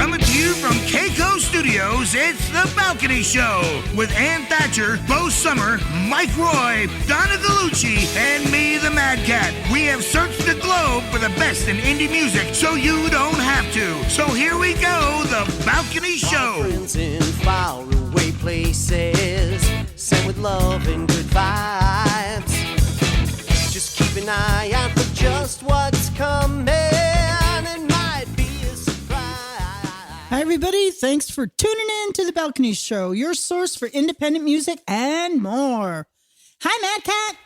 Coming to you from Keiko Studios, it's The Balcony Show with Ann Thatcher, Bo Summer, Mike Roy, Donna DeLucci, and me, the Mad Cat. We have searched the globe for the best in indie music, so you don't have to. So here we go, The Balcony Show. Friends in faraway places, sent with love and good vibes. Just keep an eye out for just what's coming. It might be a surprise. Hi, everybody. Thanks for tuning in to The Balcony Show, your source for independent music and more. Hi, Mad Cat.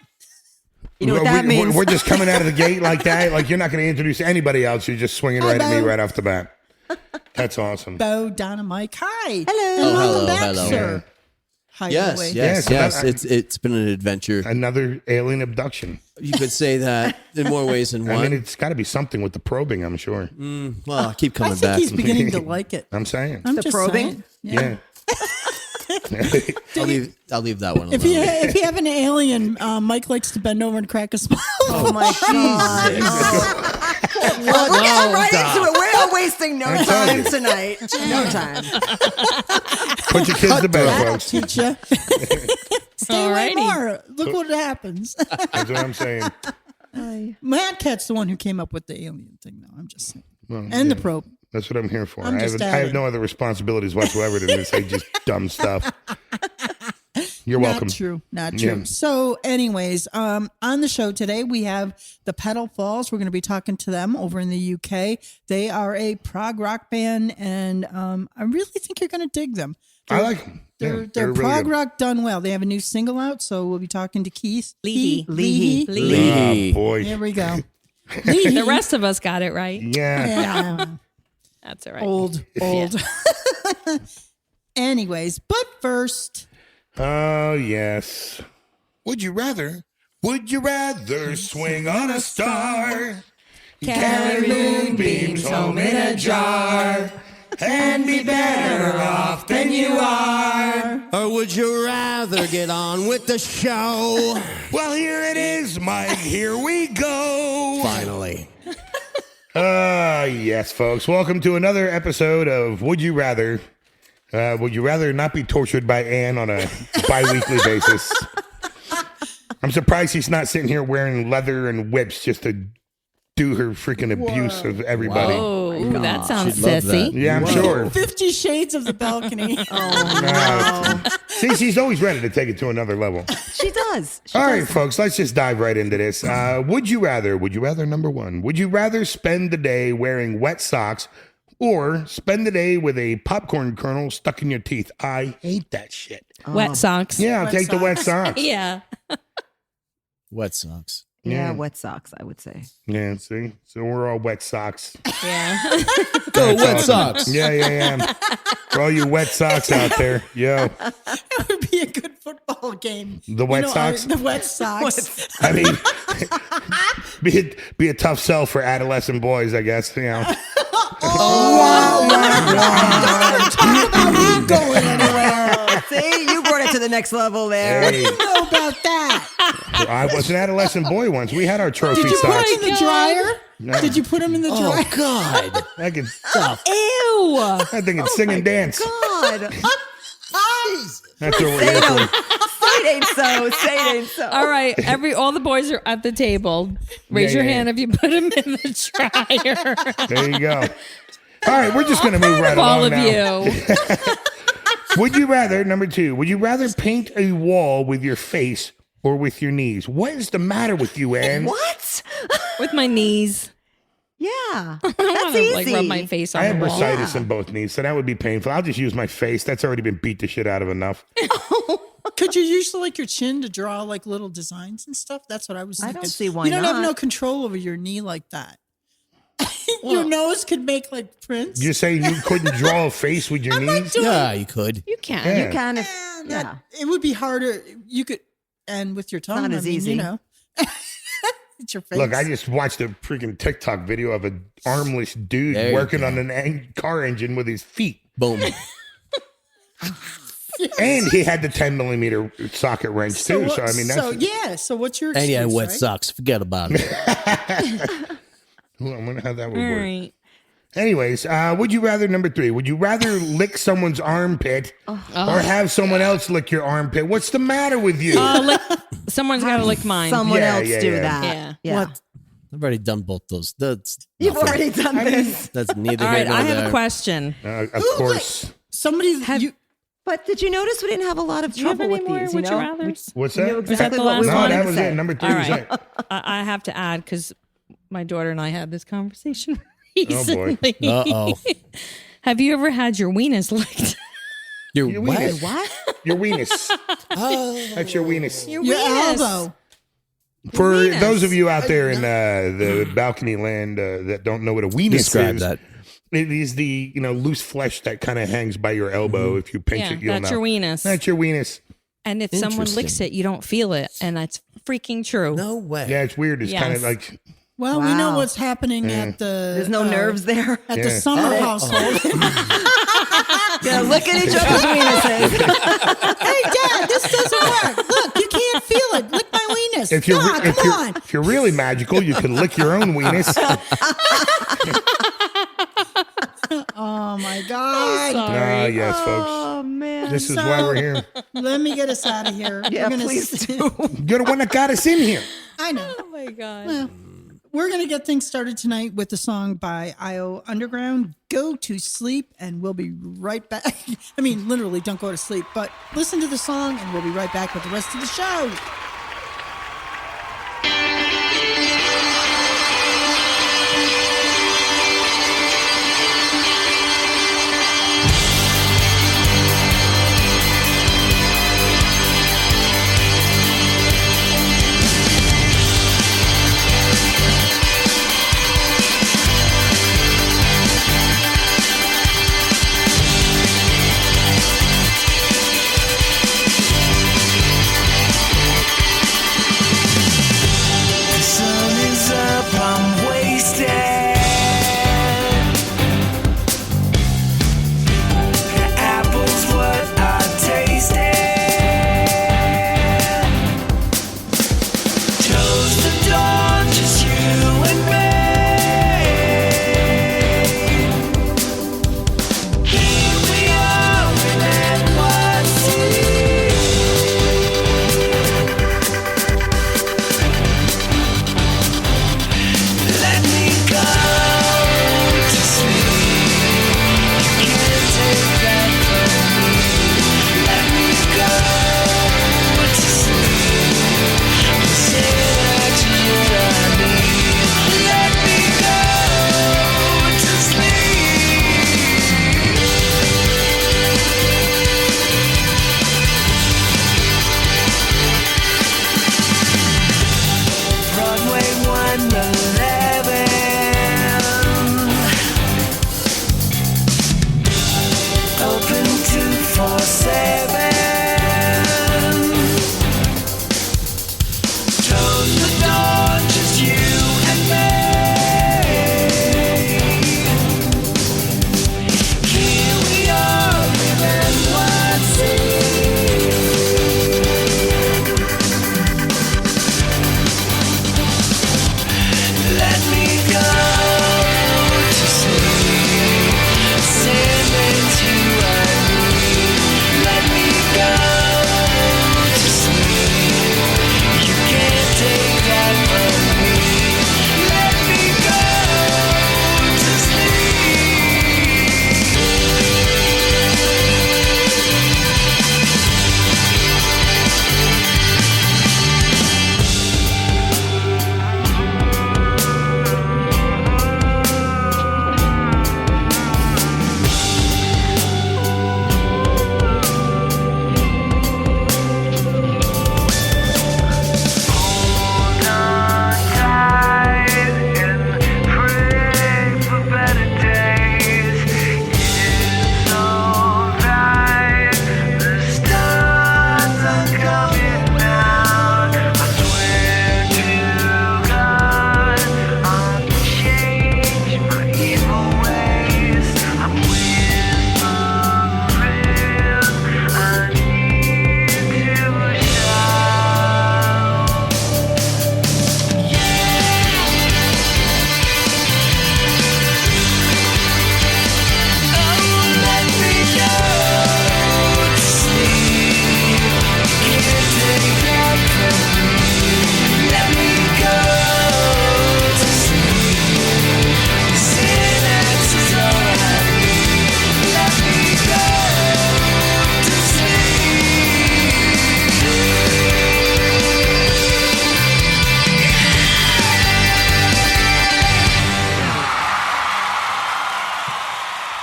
You know what that means? We're just coming out of the gate like that. Like, you're not going to introduce anybody else. You're just swinging right at me right off the bat. That's awesome. Bo, Donna, Mike. Hi. Hello. And welcome Hello, back, hello. sir. Hi, Yes. It's been an adventure. Another alien abduction. You could say that in more ways than one. I mean, it's got to be something with the probing, I'm sure. Well, I keep I coming think back. he's beginning to like it. I'm saying. I'm The just probing? saying. Yeah. I'll leave that one alone. If you have an alien, Mike likes to bend over and crack a smile. Oh my God! Well, we're getting right into it. We're not wasting no I'm telling time you. tonight. No time. Put your kids to bed, That'll folks. teach you. Stay away more. Look what happens. That's what I'm saying. Mad Cat's the one who came up with the alien thing, though. I'm just saying. Well, And yeah. the probe. That's what I'm here for. I'm I just have adding. no other responsibilities whatsoever than to say just dumb stuff. You're welcome. Not true. Not true. Yeah. So, anyways, on the show today, we have the Petal Falls. We're going to be talking to them over in the UK. They are a prog rock band, and I really think you're going to dig them. I like them. They're really prog good. rock done well. They have a new single out, so we'll be talking to Keith. Leahy. Oh, boy. There we go. The rest of us got it right. Yeah. Yeah. That's all right. Old. Anyways, but first, Oh, yes. Would you rather swing on a star, carry moonbeams home in a jar, and be better off than you are? Or would you rather get on with the show? Well, here it is, Mike. Here we go. Finally. Yes, folks. Welcome to another episode of Would You Rather. Would you rather not be tortured by Ann on a bi-weekly basis? I'm surprised he's not sitting here wearing leather and whips just to do her freaking abuse of everybody. Oh, that sounds She'd love sissy. that. Yeah, I'm sure. 50 Shades of the Balcony. See, she's always ready to take it to another level. She does. All right, folks, let's just dive right into this. Would you rather, number one, would you rather spend the day wearing wet socks or spend the day with a popcorn kernel stuck in your teeth? I hate that shit. Wet socks. Yeah, I'll Wet take the wet socks. socks. Yeah. Wet socks. Yeah, wet socks, I would say. Yeah, see? So we're all wet socks. Yeah. Go That's wet awesome. socks. Yeah. For all you wet socks out there, yo. That would be a good football game. The wet socks? The wet socks. I mean, be a tough sell for adolescent boys, I guess, you know. Going anywhere. See, you brought it to the next level there. Hey, I don't know about that. I was an adolescent boy once. We had our trophy Did you put socks. them in the dryer? No. Did you put them in the dryer? Oh God. I could, Ew. I think it's sing and dance. God. That's what we're here for. Say it ain't so. Say it ain't so. All right. All the boys are at the table. Raise your hand if you put them in the dryer. There you go. All right, we're just going to move right All along of now. you. Would you rather, number two, would you rather paint a wall with your face or with your knees? What is the matter with you, Ann? What? With my knees. Yeah. I That's want to easy. rub my face on I have the wall. bursitis in both knees, so that would be painful. I'll just use my face. That's already been beat the shit out of enough. Could you use like your chin to draw like little designs and stuff? That's what I was I thinking. don't see why You don't have not. no control over your knee like that. Your nose could make like prints. You say you couldn't draw a face with your knees? Yeah, you could. You can. Yeah. You kind of, yeah. It would be harder. You could, and with your tongue, Not as easy. You know, it's your face. Look, I just watched a freaking TikTok video of an armless dude There you working go. on an car engine with his feet. Boom. And he had the 10 millimeter socket wrench too. So, I mean, that's. So what's your And excuse, yeah, wet right? socks. Forget about it. Ooh, I wonder how that would All work. right. Anyways, would you rather, number 3, would you rather lick someone's armpit or have someone else lick your armpit? What's the matter with you? Someone's got to lick mine. Someone Yeah, else yeah, do yeah. that. Yeah. What? I've already done both those. That's You've nothing. already done this. That's neither All here right, nor I have there. a question. Of course. Somebody you But did you notice we didn't have a lot of Do you have trouble any with more these? would you know? rathers? What's We that? knew exactly the what we last No, wanted that to was say. it. Number 3 All was right. it. I have to add because my daughter and I had this conversation boy. recently. Uh-oh. Have you ever had your weenus licked? Your Your what? weenus. What? Your weenus. That's your weenus. Your your weenus. elbow. For weenus. those of you out there in the balcony land that don't know what a weenus Describe is, that. it is the loose flesh that kind of hangs by your elbow. If you pinch Yeah, it, you'll that's know. your weenus. That's your weenus. And if someone licks Interesting. it, you don't feel it. And that's freaking true. No way. Yeah, it's weird. It's kind of Yes. like Well, we know Wow. what's happening at the. There's no nerves there. At Yeah. the summer household. Yeah, look at each other's weenuses. Hey, Dad, this doesn't work. Look, you can't feel it. Lick my weenus. if you're God, if come you're on. if you're really magical, you can lick your own weenus. Oh my God. Ah, yes, folks. Oh man. This is why we're here. Let me get us out of here. Yeah, We're gonna please do. You're the one that got us in here. I know. Oh my God. Well, we're going to get things started tonight with the song by IO Underground, Go to Sleep, and we'll be right back. I mean, literally, don't go to sleep, but listen to the song, and we'll be right back with the rest of the show. Go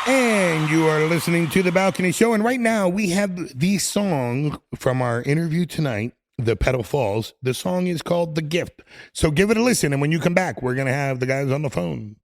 And you are listening to The Balcony Show. And right now we have the song from our interview tonight, the Petal Falls. The song is called The Gift. So give it a listen. And when you come back, we're going to have the guys on the phone.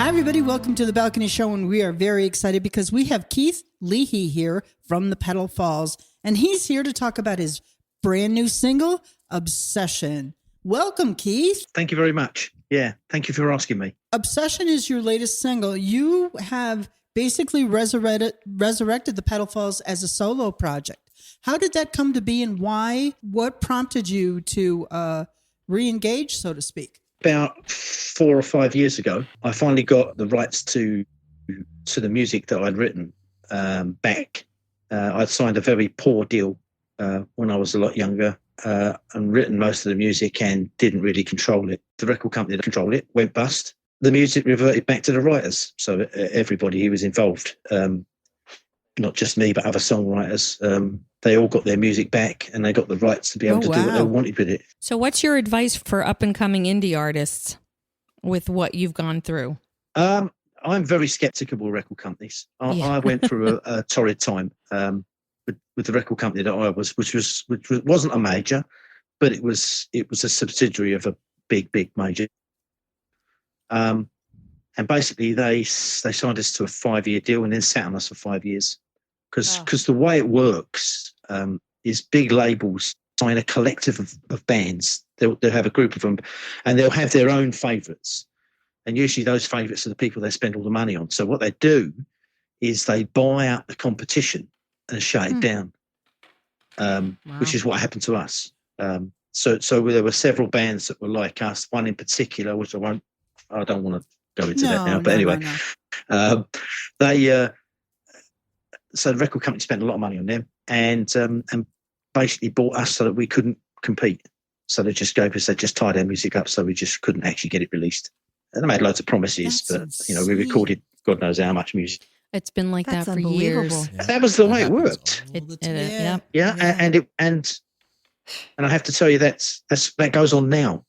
Everybody, welcome to the Balcony Show, and we are very excited because we have Keith Leahy here from the Petal Falls, and he's here to talk about his brand new single, Obsession. Welcome, Keith. Thank you very much. Yeah, thank you for asking me. Obsession is your latest single. You have basically resurrected the Petal Falls as a solo project. How did that come to be, and why? What prompted you to re-engage, so to speak? About 4 or 5 years ago, I finally got the rights to the music that I'd written back. I'd signed a very poor deal when I was a lot younger and written most of the music and didn't really control it. The record company that controlled it went bust. the music reverted back to the writers. So everybody who was involved, not just me, but other songwriters, they all got their music back and they got the rights to be able to do what they wanted with it. So what's your advice for up and coming indie artists with what you've gone through? I'm very skeptical of record companies. I went through a torrid time with the record company that I was, which wasn't a major, but it was a subsidiary of a big major. And basically they signed us to a 5-year deal and then sat on us for 5 years. Because the way it works is big labels sign a collective of bands. They'll have a group of them and they'll have their own favourites. And usually those favourites are the people they spend all the money on. So what they do is they buy out the competition and shut it down, which is what happened to us. So there were several bands that were like us, one in particular, which I don't want to go into that now, but anyway. So the record company spent a lot of money on them and basically bought us so that we couldn't compete. So they just tied our music up so we just couldn't actually get it released. And they made loads of promises, but we recorded God knows how much music. It's been like that for years. Yeah. That was the way it worked. And I have to tell you that goes on now.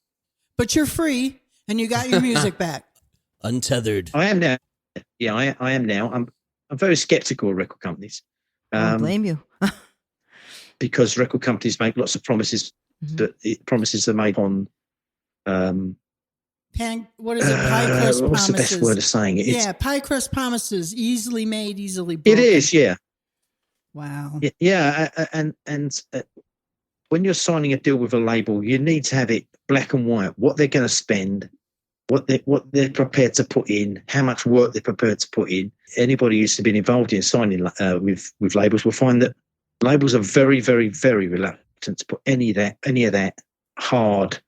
But you're free and you got your music back. Untethered. I am now. Yeah, I am now. I'm very skeptical of record companies. I don't blame you. Because record companies make lots of promises, but promises are made on. What is it? Pie crust promises. What's the best word of saying it? Pie crust promises, easily made, easily broken. It is, yeah. Wow. Yeah, and when you're signing a deal with a label, you need to have it black and white. What they're going to spend, what they're prepared to put in, how much work they're prepared to put in. Anybody who's been involved in signing with labels will find that labels are very, very, very reluctant to put any of that hard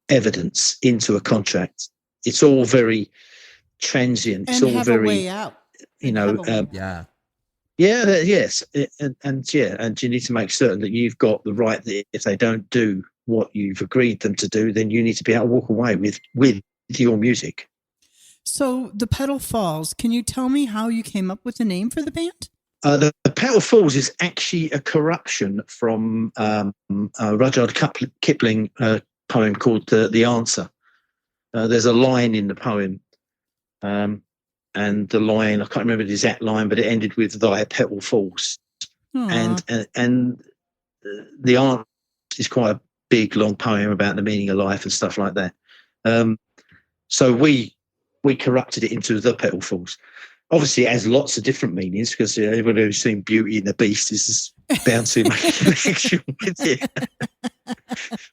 evidence into a contract. It's all very transient. It's all very a way out. Yes, and you need to make certain that you've got the right that if they don't do what you've agreed them to do, then you need to be able to walk away with your music. So the Petal Falls, can you tell me how you came up with the name for the band? The Petal Falls is actually a corruption from Rudyard Kipling poem called The Answer. There's a line in the poem, and the line, I can't remember the exact line, but it ended with "Thy petal falls." And the answer is quite a big, long poem about the meaning of life and stuff like that. So we corrupted it into "The Petal Falls." Obviously, it has lots of different meanings because everyone who's seen Beauty and the Beast is bound to make a connection with it.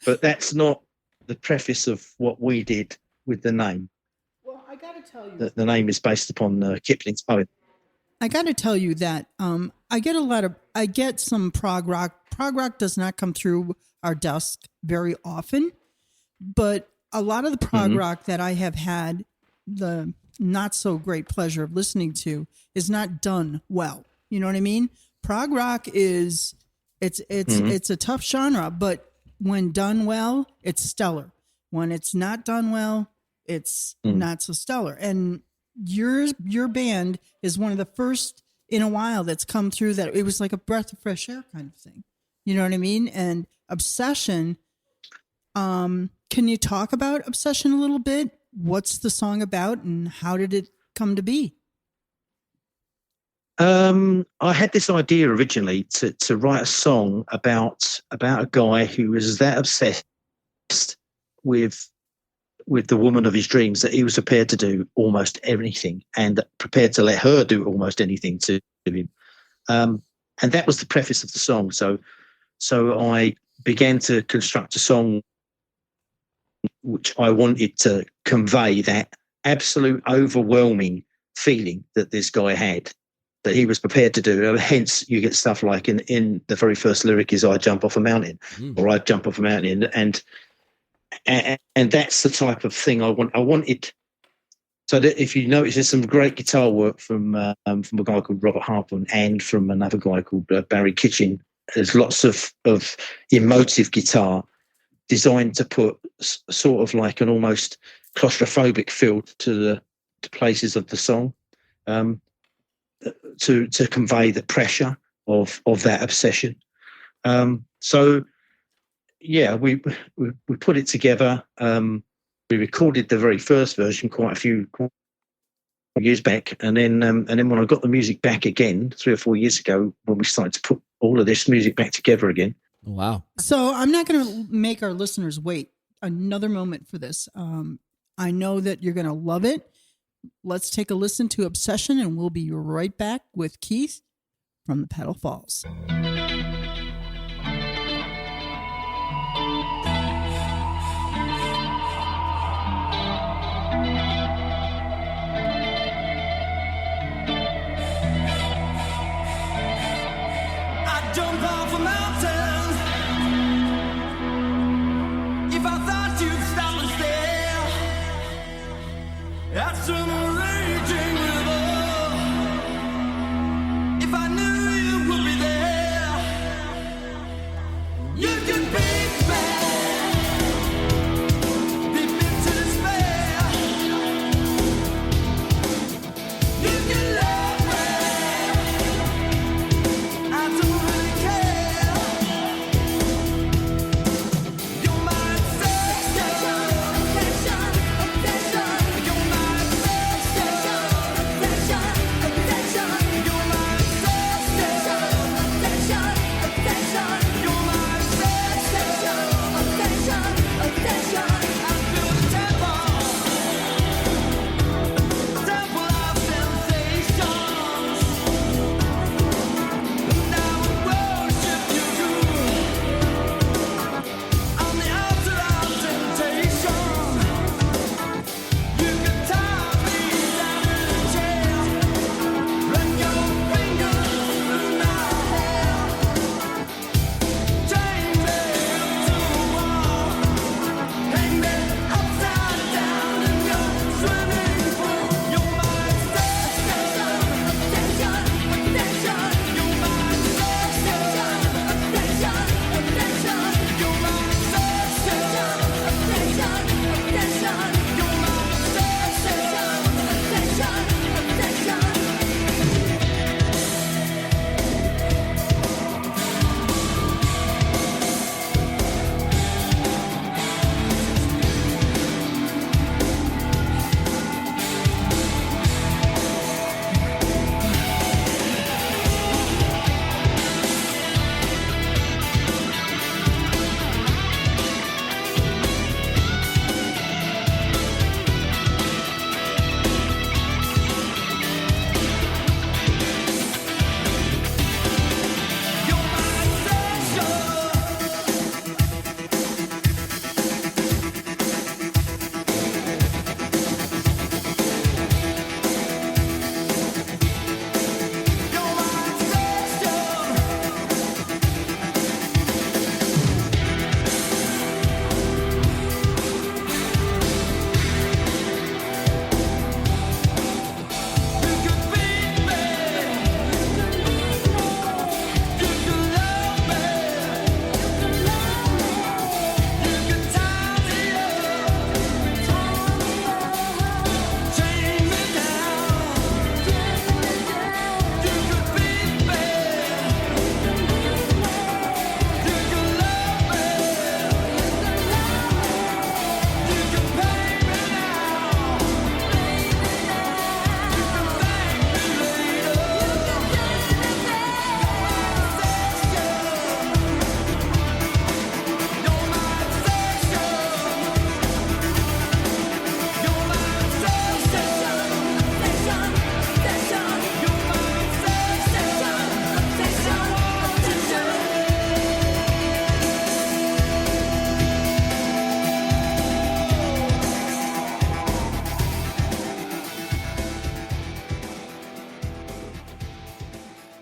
But that's not the preface of what we did with the name. Well, I got to tell you, the name is based upon Kipling's poem. I got to tell you that I get some prog rock. Prog rock does not come through our desk very often, but a lot of the prog rock that I have had the not so great pleasure of listening to is not done well. You know what I mean? Prog rock is it's a tough genre, but when done well, it's stellar. When it's not done well, it's not so stellar. And your band is one of the first in a while that's come through that it was like a breath of fresh air kind of thing. You know what I mean? And Obsession, can you talk about Obsession a little bit? What's the song about and how did it come to be? I had this idea originally to write a song about a guy who was that obsessed with the woman of his dreams that he was prepared to do almost anything and prepared to let her do almost anything to him. And that was the preface of the song. So I began to construct a song which I wanted to convey that absolute overwhelming feeling that this guy had, that he was prepared to do. Hence, you get stuff like in the very first lyric is "I jump off a mountain," or "I jump off a mountain," and that's the type of thing I wanted. So that if you notice, there's some great guitar work from a guy called Robert Harper and from another guy called Barry Kitchen. There's lots of emotive guitar, designed to put sort of like an almost claustrophobic feel to the places of the song, to convey the pressure of that obsession. So yeah, we put it together. We recorded the very first version quite a few years back, and then when I got the music back again 3 or 4 years ago, when we started to put all of this music back together again. Wow. So I'm not going to make our listeners wait another moment for this. I know that you're going to love it. Let's take a listen to Obsession, and we'll be right back with Keith from the Petal Falls. I jump off a mountain. If I thought you'd stop and stare, I'd swim a raging river. If I knew you would be there, you could beat me, beat me to despair. You can love me, I don't really care. You're my obsession, obsession, obsession. You're my obsession, obsession, obsession. You're my obsession, obsession, obsession. You're my obsession, obsession, obsession. I feel the tempo of sensations. Now I worship you. On the altar of temptation, you can tie me down in a chair, run your fingers through my hair, chain me to a wall, hang me upside down in your swimming pool. You're my obsession, obsession, obsession. You're my obsession, obsession, obsession. You're my obsession, obsession, obsession. You're my obsession, obsession,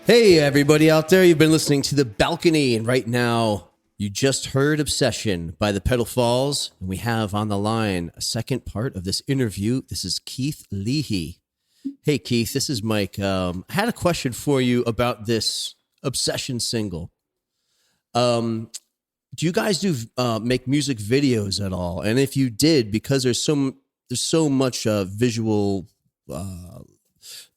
Hey, everybody out there. You've been listening to The Balcony, and right now you just heard Obsession by the Petal Falls. And we have on the line a second part of this interview. This is Keith Leahy. Hey, Keith, this is Mike. I had a question for you about this Obsession single. do you guys do make music videos at all? And if you did, because there's so much visual, the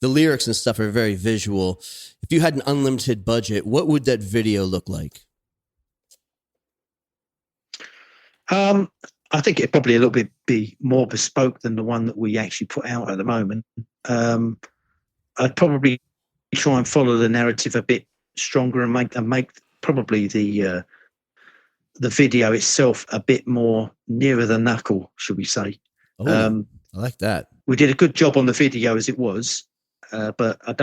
lyrics and stuff are very visual. If you had an unlimited budget, what would that video look like? I think it'd probably a little bit be more bespoke than the one that we actually put out at the moment. I'd probably try and follow the narrative a bit stronger and make probably the video itself a bit more nearer the knuckle, should we say? Oh, I like that. We did a good job on the video as it was, but I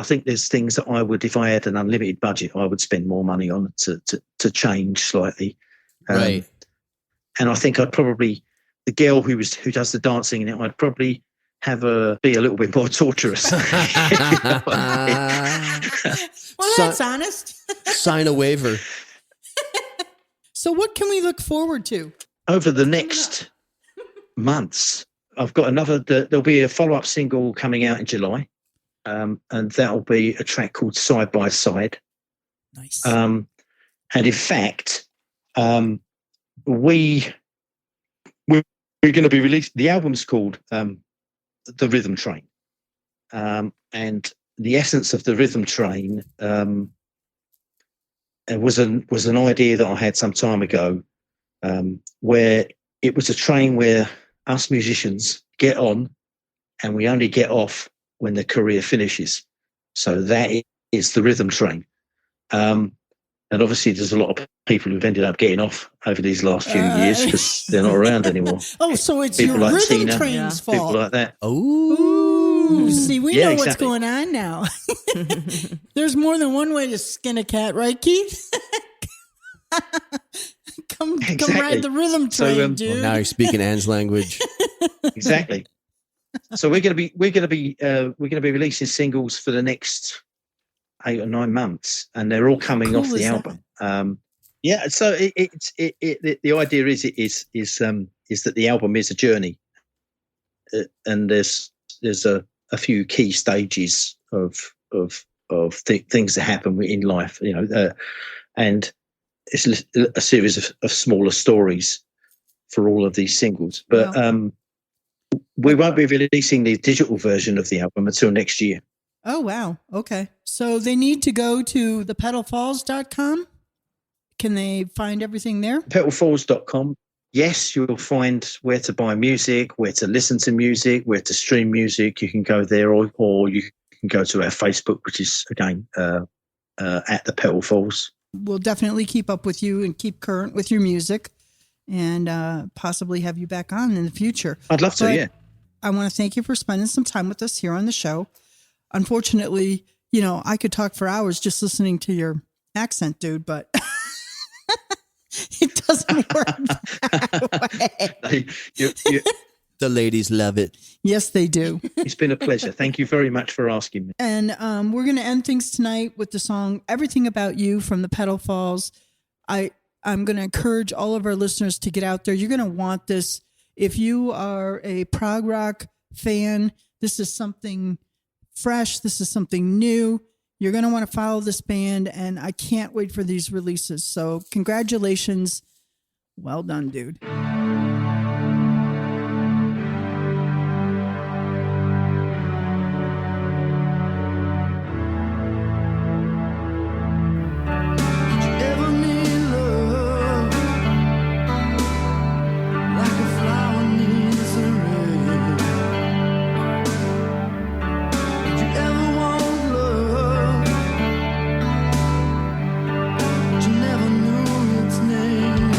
think there's things that I would, if I had an unlimited budget, I would spend more money on to change slightly. Right. And I think I'd probably, the girl who does the dancing in it, I'd probably have her be a little bit more torturous. Well, that's honest. Sign a waiver. So what can we look forward to? Over the next months, I've got there'll be a follow-up single coming out in July. And that'll be a track called Side by Side. Nice. And in fact, we're going to be released. The album's called The Rhythm Train, and the essence of the Rhythm Train was an idea that I had some time ago, where it was a train where us musicians get on, and we only get off when the career finishes. So that is the Rhythm Train. And obviously, there's a lot of people who've ended up getting off over these last few years because they're not around anymore. Oh, so it's People your like rhythm Tina, train's People fault. like that. Ooh, see, we know what's exactly. going on now. There's more than one way to skin a cat, right, Keith? Come ride the rhythm train, dude. Well, now you're speaking Anne's language. Exactly. So we're going to be releasing singles for the next 8 or 9 months, and they're all coming Cool off the is album. Yeah. So the idea is that the album is a journey, and there's a few key stages of things that happen in life, and it's a series of smaller stories for all of these singles. But we won't be releasing the digital version of the album until next year. Oh, wow. Okay. So they need to go to thepetalfalls.com. Can they find everything there? Petalfalls.com. Yes, you'll find where to buy music, where to listen to music, where to stream music. You can go there, or you can go to our Facebook, which is, again, at the Petal Falls. We'll definitely keep up with you and keep current with your music, and possibly have you back on in the future. I'd love to, But yeah. I want to thank you for spending some time with us here on the show. Unfortunately, I could talk for hours just listening to your accent, dude, but it doesn't work that way. The ladies love it. Yes, they do. It's been a pleasure. Thank you very much for asking me. And we're going to end things tonight with the song Everything About You from the Petal Falls. I'm going to encourage all of our listeners to get out there. You're going to want this. If you are a prog rock fan, this is something fresh. This is something new. You're going to want to follow this band, and I can't wait for these releases. So congratulations. Well done, dude. Ever need love like a flower needs a rain? Did you ever want love but you never knew its name?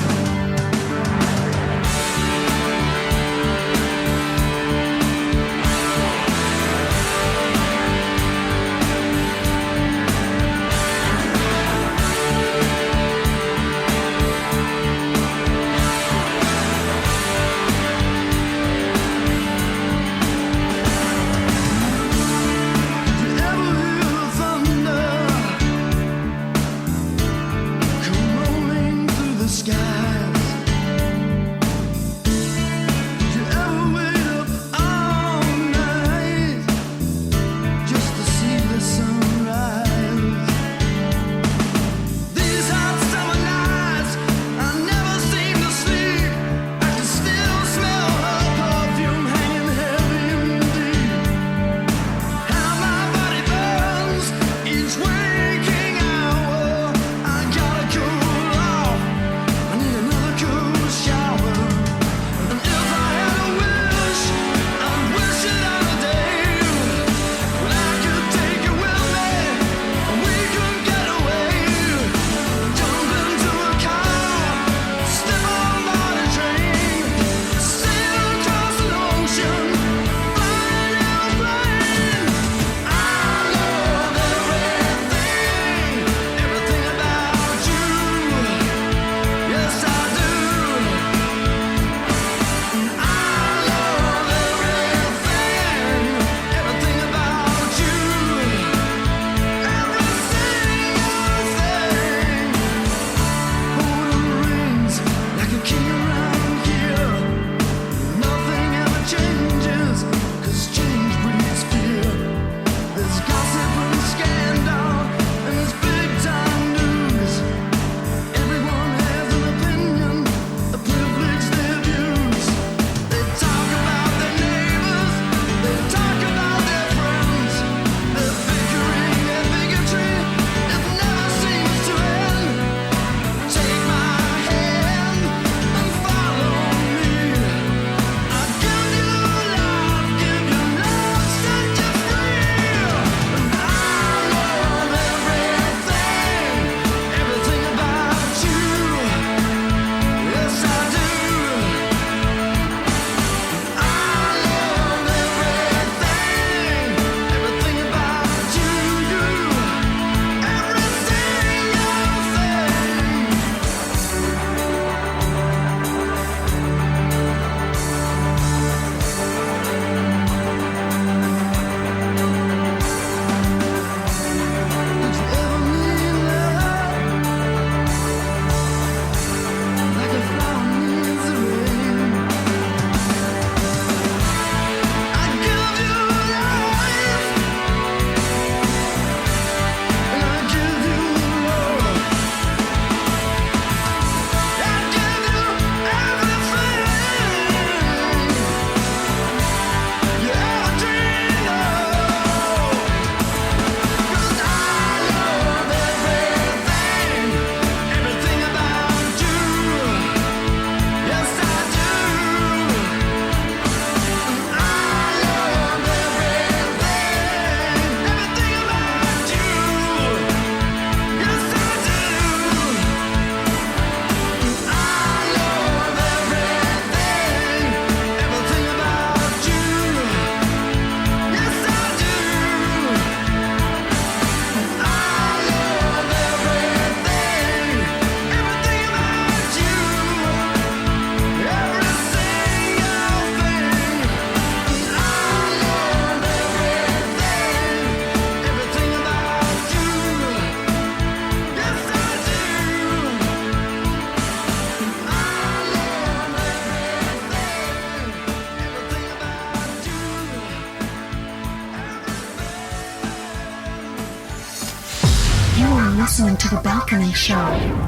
listening to The Balcony Show. Mad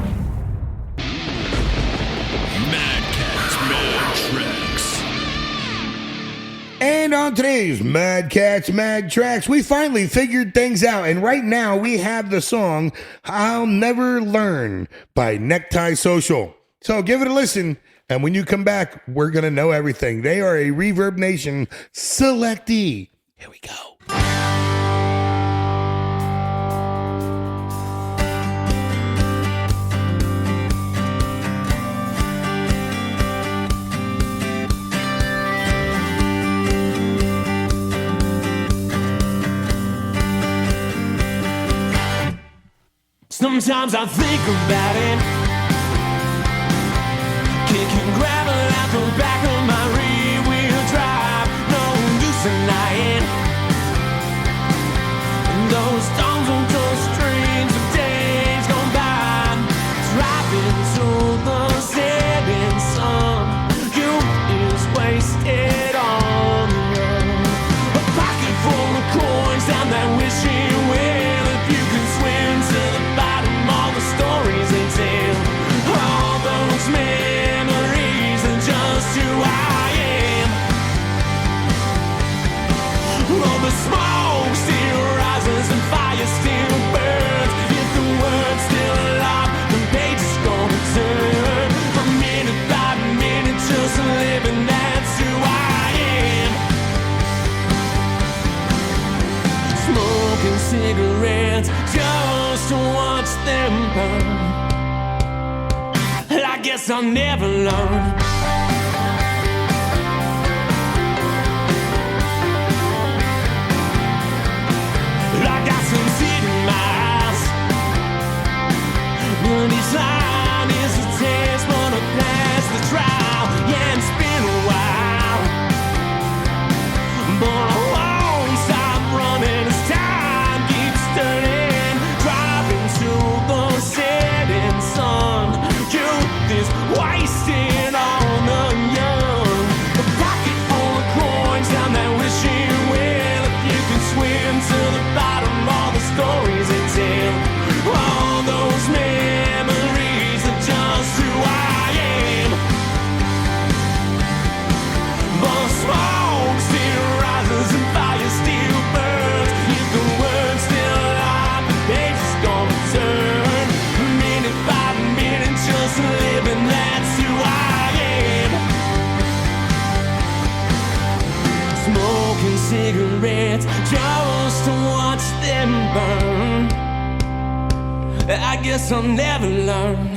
Cats, Mad Tracks. And on today's Mad Cats, Mad Tracks, we finally figured things out. And right now we have the song I'll Never Learn by Necktie Social. So give it a listen. And when you come back, we're going to know everything. They are a Reverb Nation selectee. Here we go. Sometimes I think about it, kicking gravel out the back of my rear-wheel drive, no use denying those storms and those streams of days gone by, driving through the setting sun. Youth is wasted on the road, a pocket full of coins down that wishing well. If you can swim to the bottom, all the stories they tell, all those memories are just who I am. Well, the smoke still rises and fire still burns. If the word's still alive, the page is gonna turn. From minute by minute, just living, that's who I am. Smoking cigarettes just to watch them burn. I guess I'll never learn. I got some seed in my eyes, but each line is a test, but I pass the trial. Yeah, it's been a while, but I won't stop running as time keeps turning. Driving to the setting sun, youth is wasted on the young. A pocket full of coins down that wishing well. If you can swim to the bottom, all the stories they tell, all those memories are just who I am. But smoke still rises and fire still burns. If the word's still alive, the page is gonna turn. Minute by minute, just living, that's who I am. Smoking cigarettes just to watch them burn. I guess I'll never learn.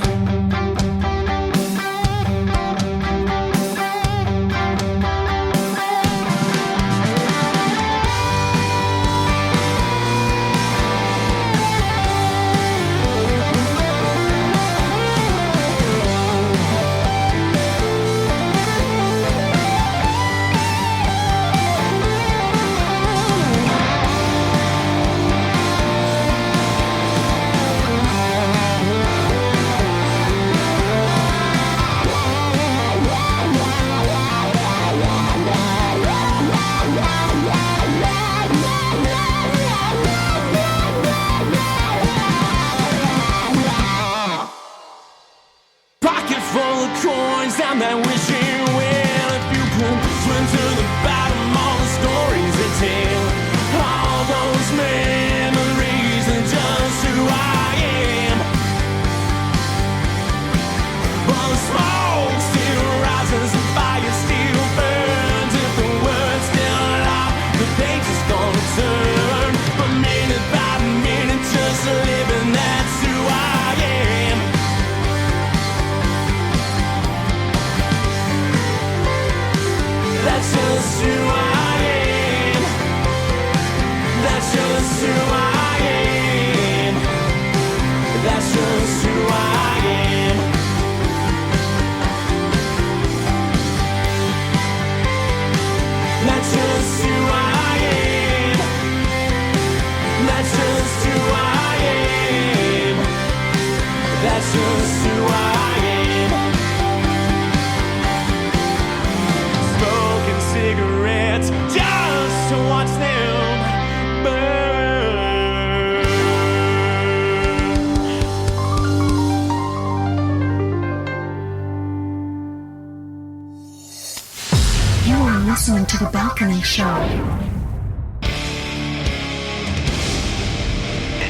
Balcony Show. And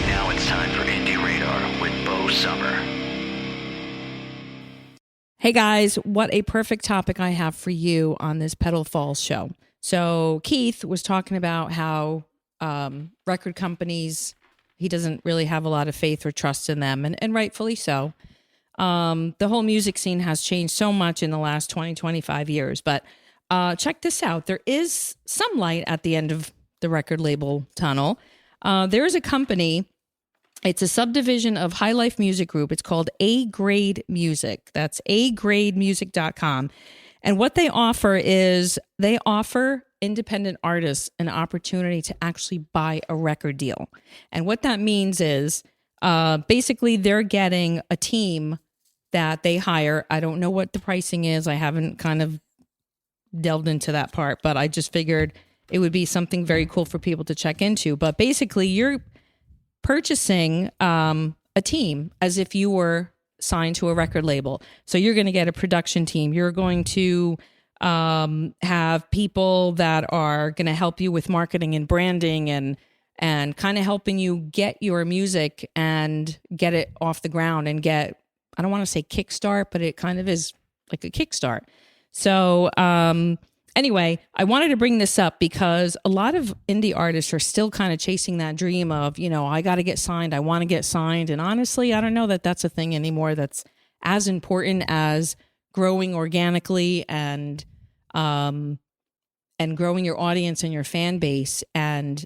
now it's time for Indie Radar with Bo Summer. Hey guys, what a perfect topic I have for you on this Petal Falls show. So Keith was talking about how record companies, he doesn't really have a lot of faith or trust in them, and rightfully so. The whole music scene has changed so much in the last 20, 25 years. But check this out. There is some light at the end of the record label tunnel. There is a company. It's a subdivision of High Life Music Group. It's called A Grade Music. That's agrademusic.com. And what they offer is they offer independent artists an opportunity to actually buy a record deal. And what that means is basically they're getting a team that they hire. I don't know what the pricing is. I haven't kind of delved into that part, but I just figured it would be something very cool for people to check into. But basically you're purchasing a team as if you were signed to a record label. So you're going to get a production team. You're going to have people that are going to help you with marketing and branding and kind of helping you get your music and get it off the ground and get, I don't want to say kickstart, but it kind of is like a kickstart. So anyway, I wanted to bring this up because a lot of indie artists are still kind of chasing that dream of, you know, I got to get signed. I want to get signed. And honestly, I don't know that that's a thing anymore that's as important as growing organically and growing your audience and your fan base and,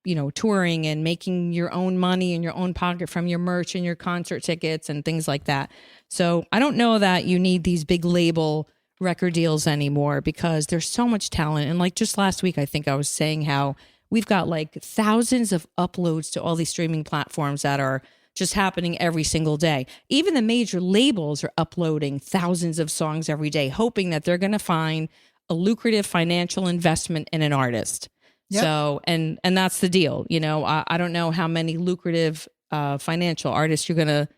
you know, touring and making your own money in your own pocket from your merch and your concert tickets and things like that. So I don't know that you need these big label record deals anymore because there's so much talent. And like just last week, I think I was saying how we've got like thousands of uploads to all these streaming platforms that are just happening every single day. Even the major labels are uploading thousands of songs every day, hoping that they're going to find a lucrative financial investment in an artist. Yep. So, and that's the deal. You know, I don't know how many lucrative financial artists you're going to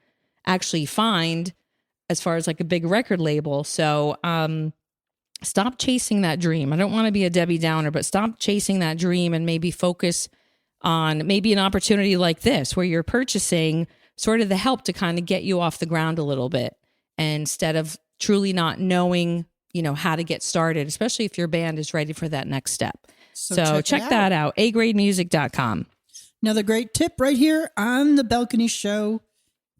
actually find as far as like a big record label. So stop chasing that dream. I don't want to be a Debbie Downer, but stop chasing that dream and maybe focus on maybe an opportunity like this where you're purchasing sort of the help to kind of get you off the ground a little bit instead of truly not knowing, you know, how to get started, especially if your band is ready for that next step. So check that out, agrademusic.com. Another great tip right here on The Balcony Show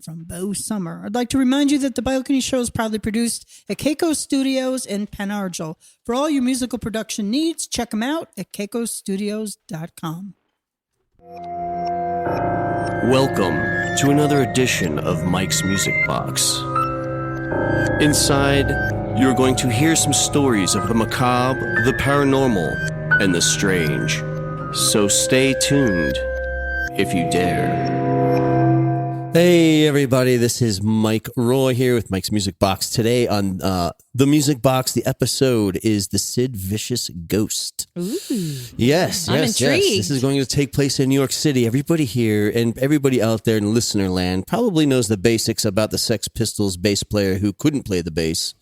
from Bo Summer. I'd like to remind you that The Balcony Show is proudly produced at Keiko Studios in Penargil. For all your musical production needs, check them out at keikostudios.com. Welcome to another edition of Mike's Music Box. Inside, you're going to hear some stories of the macabre, the paranormal, and the strange. So stay tuned if you dare. Hey everybody, this is Mike Roy here with Mike's Music Box. Today on The Music Box, the episode is The Sid Vicious Ghost. Ooh. Yes. This is going to take place in New York City. Everybody here and everybody out there in listener land probably knows the basics about the Sex Pistols bass player who couldn't play the bass.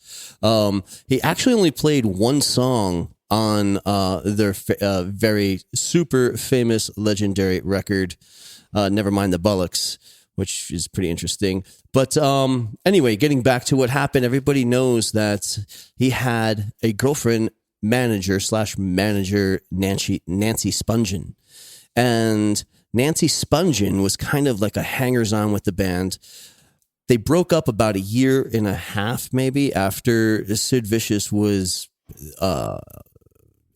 He actually only played one song on their very super famous legendary record, Nevermind the Bollocks, which is pretty interesting. But anyway, getting back to what happened, everybody knows that he had a girlfriend, manager, Nancy Spungen. And Nancy Spungen was kind of like a hangers-on with the band. They broke up about a year and a half, maybe, after Sid Vicious was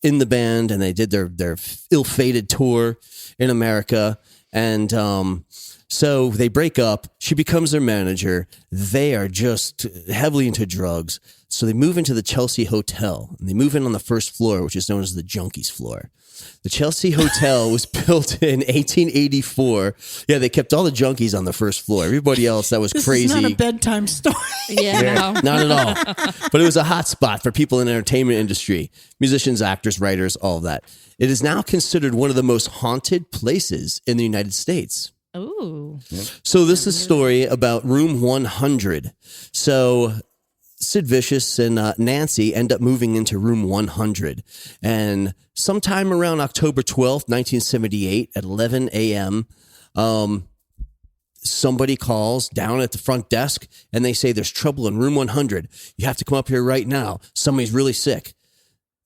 in the band, and they did their ill-fated tour in America. And so they break up. She becomes their manager. They are just heavily into drugs. So they move into the Chelsea Hotel, and they move in on the first floor, which is known as the Junkies floor. The Chelsea Hotel was built in 1884. Yeah, they kept all the junkies on the first floor. Everybody else, that was crazy. This is not a bedtime story. Yeah. Not at all. But it was a hot spot for people in the entertainment industry, musicians, actors, writers, all of that. It is now considered one of the most haunted places in the United States. Ooh. So this is a story about room 100. So Sid Vicious and Nancy end up moving into room 100. And sometime around October 12th, 1978 at 11 a.m., somebody calls down at the front desk and they say there's trouble in room 100. You have to come up here right now. Somebody's really sick.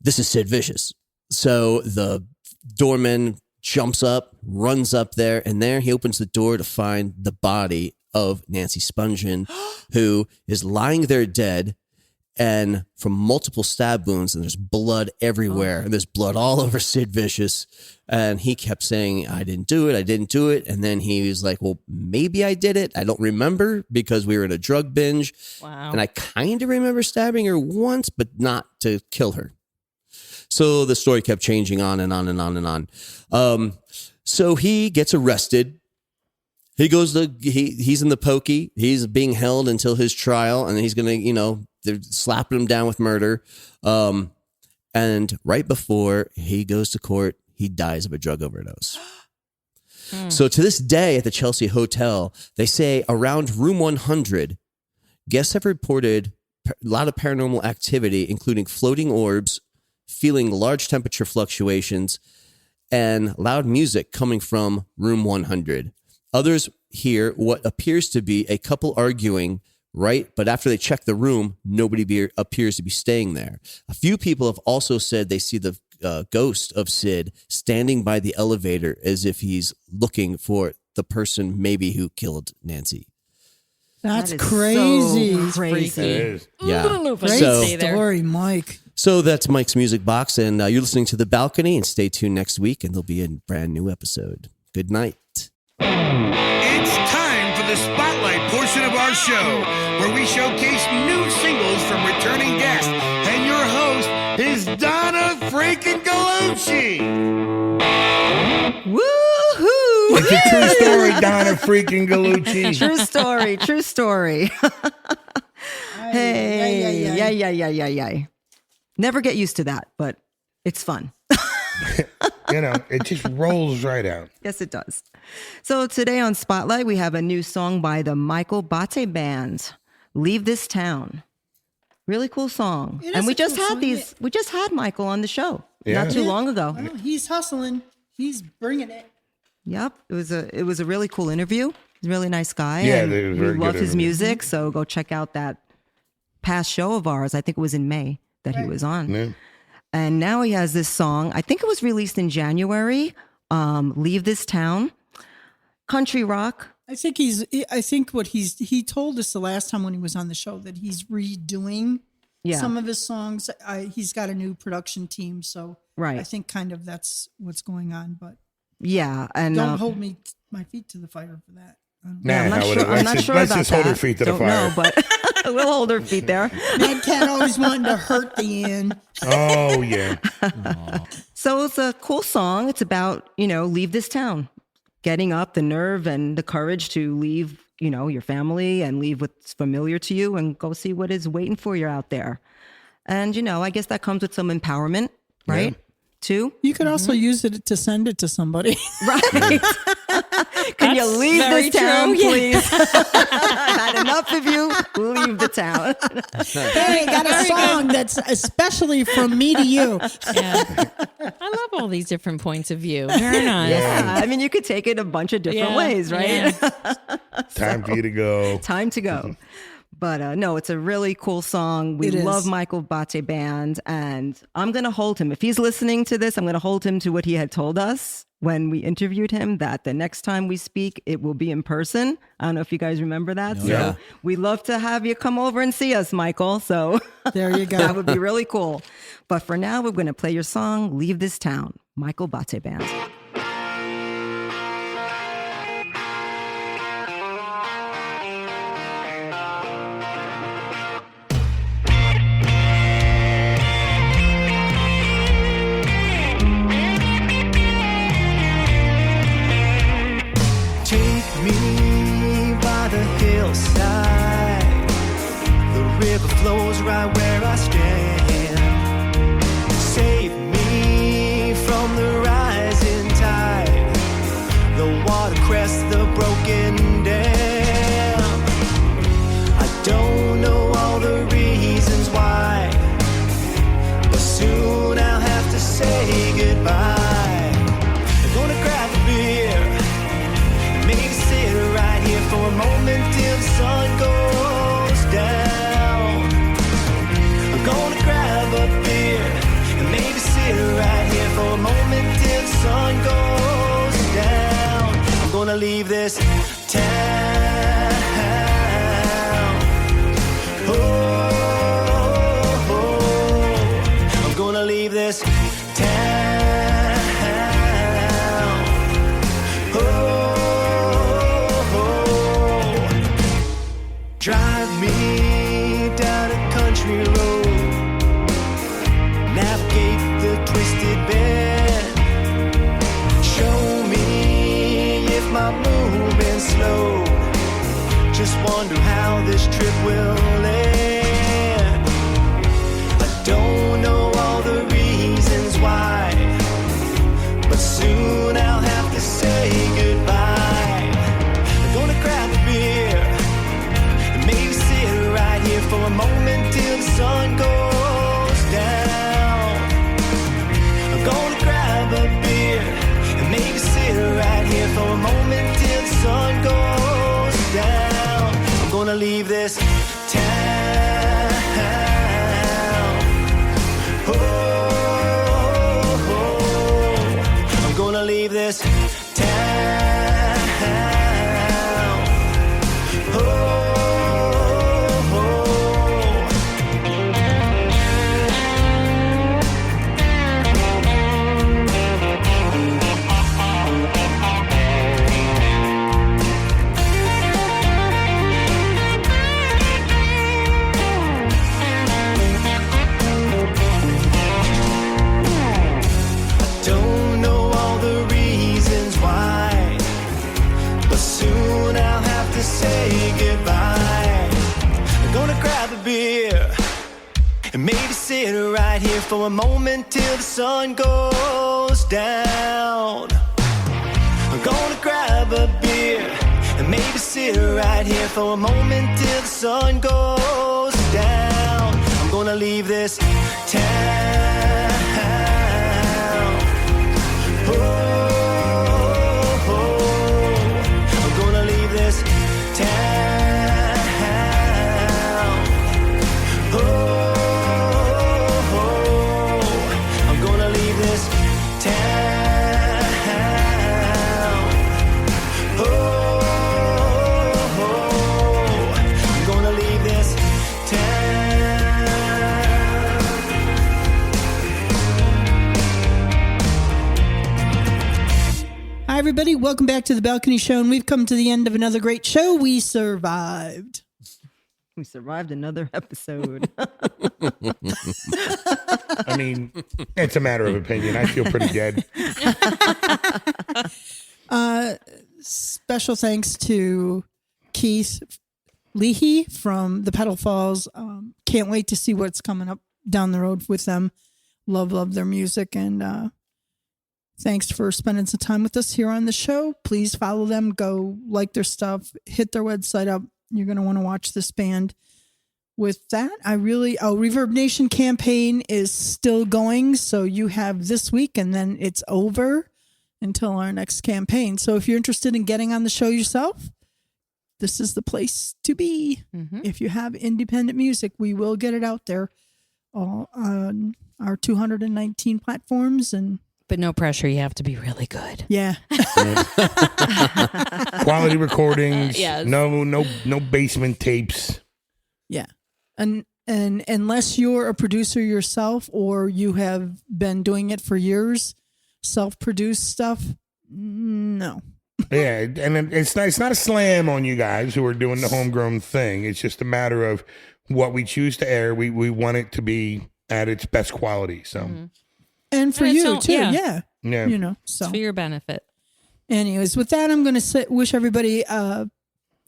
This is Sid Vicious. So the doorman jumps up, runs up there, and there he opens the door to find the body of Nancy Spungen, who is lying there dead and from multiple stab wounds, and there's blood everywhere, and there's blood all over Sid Vicious. And he kept saying, I didn't do it. And then he was like, well, maybe I did it. I don't remember because we were in a drug binge. Wow. And I kind of remember stabbing her once, but not to kill her. So the story kept changing on and on and on and on. So he gets arrested. He goes to, he's in the pokey. He's being held until his trial, and he's going to, they're slapping him down with murder. And right before he goes to court, he dies of a drug overdose. So to this day at the Chelsea Hotel, they say around room 100, guests have reported a lot of paranormal activity, including floating orbs, feeling large temperature fluctuations, and loud music coming from room 100. Others hear what appears to be a couple arguing, right? But after they check the room, nobody appears to be staying there. A few people have also said they see the ghost of Sid standing by the elevator as if he's looking for the person maybe who killed Nancy. That's That is crazy. so crazy. It is. Yeah. I don't know if I Great can stay there. story, Mike. So that's Mike's Music Box, and you're listening to The Balcony, and stay tuned next week, and there'll be a brand new episode. Good night. It's time for the spotlight portion of our show, where we showcase new singles from returning guests. And your host is Donna freaking Gallucci. Woohoo! It's a true story, Donna freaking Gallucci. True story. Hey, yeah. Never get used to that, but it's fun. It just rolls right out. Yes, it does. So today on Spotlight, we have a new song by the Michael Bate Band, Leave This Town. Really cool song. It is And we a just cool had song, these, we just had Michael on the show Yeah. not too long ago. Oh, he's hustling. He's bringing it. Yep. It was a really cool interview. He's a really nice guy. Yeah, and it was we very love good his interview. music. So go check out that past show of ours. I think it was in May that he was on. Yeah. And now he has this song. I think it was released in January. Leave This Town. Country rock. I think he told us the last time when he was on the show that he's redoing Yeah. some of his songs. He's got a new production team, so Right. I think kind of that's what's going on. But Yeah. And don't hold my feet to the fire for that. I don't know. Nah, I'm not how would sure, it- I'm let's not just- sure let's about just that. hold her feet to the Don't fire. know, but we'll hold her feet there. Mad Cat always wanting to hurt the end. Oh, yeah. So it's a cool song. It's about, leave this town, getting up the nerve and the courage to leave, your family and leave what's familiar to you and go see what is waiting for you out there. And, I guess that comes with some empowerment, right? Too. You could also use it to send it to somebody. Right. Can you That's leave very this town, true. please? I've had enough of you. Leave the town. Hey, got a song that's especially from me to you. Yeah. I love all these different points of view. Very nice. Yeah. I mean, you could take it a bunch of different Yeah, ways, right? yeah. Time for you to go. Time to go. But no, it's a really cool song. We It is. love Michael Bate Band, and I'm going to hold him. If he's listening to this, I'm going to hold him to what he had told us when we interviewed him, that the next time we speak, it will be in person. I don't know if you guys remember that. Yeah. So we'd love to have you come over and see us, Michael. So There you go. that would be really cool. But for now, we're going to play your song, Leave This Town, Michael Bate Band. Take me by the hillside. The river flows right where I stand. Save me from the rising tide. The water crests the broken dam. I don't know all the reasons gonna leave this town. Oh, I'm gonna leave this town. Oh, drive me down a country road, navigate the twisted bed, show me if my movement's slow, just wonder how this trip will end. I don't know all the reasons why, but soon I'll have to say goodbye. I'm gonna grab a beer and maybe sit right here for a moment till the sun goes down. I'm gonna grab a beer and maybe sit right here for a moment till the sun goes down. I'm gonna leave this town. Oh, I'm gonna leave this town. Oh, don't know all the reasons why, but soon I'll have to say goodbye. I'm gonna grab a beer and maybe sit right here for a moment till the sun goes down. I'm gonna grab a beer and maybe sit right here for a moment till the sun goes down. I'm gonna leave this town. Oh, I'm gonna leave this town. Oh, I'm gonna leave this town. Oh, I'm gonna leave this town. Hi, everybody. Welcome back to the Balcony Show, and we've come to the end of another great show. We survived. We survived another episode. I mean, it's a matter of opinion. I feel pretty dead. Special thanks to Keith Leahy from the Petal Falls. Can't wait to see what's coming up down the road with them. Love their music, and thanks for spending some time with us here on the show. Please follow them, go like their stuff, hit their website up. You're going to want to watch this band. With that, Reverb Nation campaign is still going. So you have this week and then it's over until our next campaign. So if you're interested in getting on the show yourself, this is the place to be. Mm-hmm. If you have independent music, we will get it out there all on our 219 platforms. And But no pressure. You have to be really good. yeah. Quality recordings. Yes. No basement tapes. Yeah. And unless you're a producer yourself or you have been doing it for years, self-produced stuff, no. Yeah, and it's not a slam on you guys who are doing the homegrown thing. It's just a matter of what we choose to air. We want it to be at its best quality. So, And for And it's you all- too. yeah. yeah. You know, so It's for your benefit. anyways, with that, I'm going to wish everybody a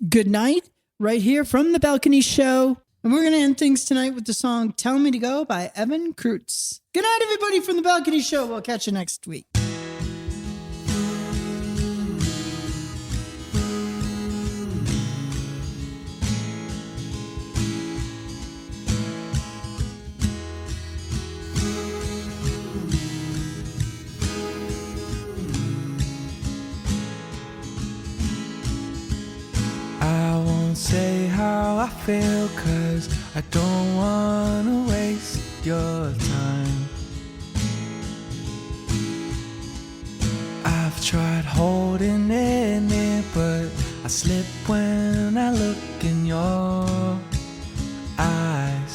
good night right here from the Balcony Show. And we're going to end things tonight with the song Tell Me to Go by Evan Kreutz. Good night, everybody, from the Balcony Show. We'll catch you next week. I won't say how I feel, 'cause I don't wanna waste your time. I've tried holding it in it, but I slip when I look in your eyes.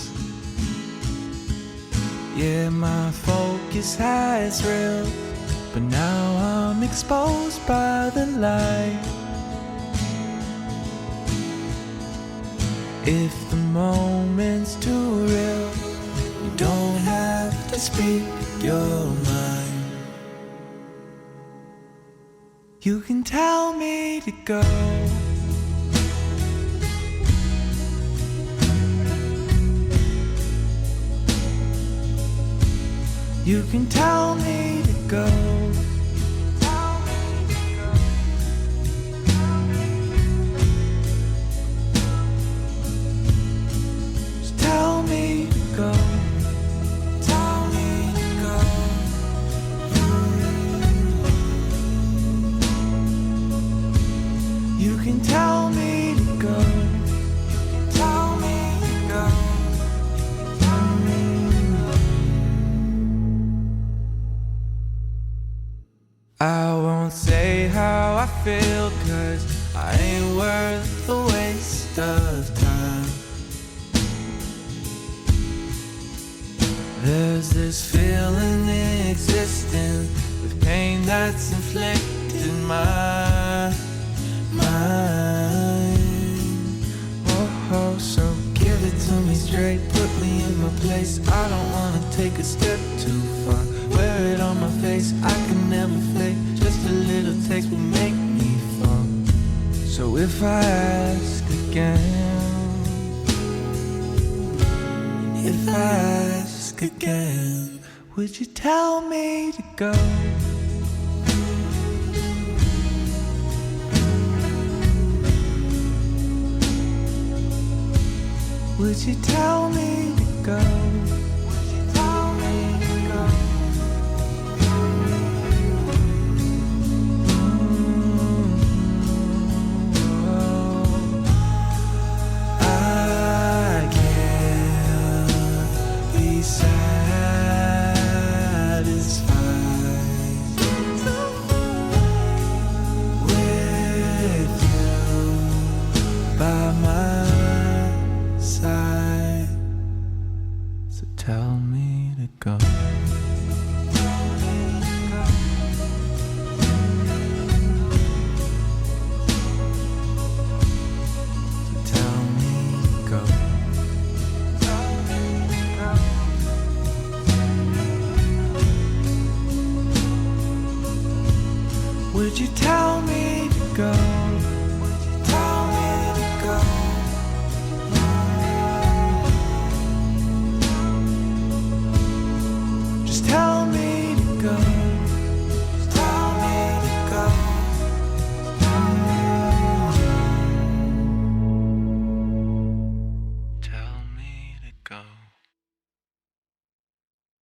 Yeah, my focus has real, but now I'm exposed by the light. If the moment's too real, you don't have to speak your mind. You can tell me to go. You can tell me to go. Just tell me to go. Tell me to go. You can tell me to go. Tell me to go. I won't say how I feel, 'cause I ain't worth the waste of time. There's this feeling existing with pain that's inflicted in my mind. Oh, so give it to me straight, put me in my place. I don't wanna take a step too far. Wear it on my face, I can never fake. Just a little taste will make me fall. So if I ask again, if I ask again, would you tell me to go? Would you tell me to go? Would you tell me to go? I can't be satisfied with you by my side. So tell me to go. So tell me to go. Would you tell me to go?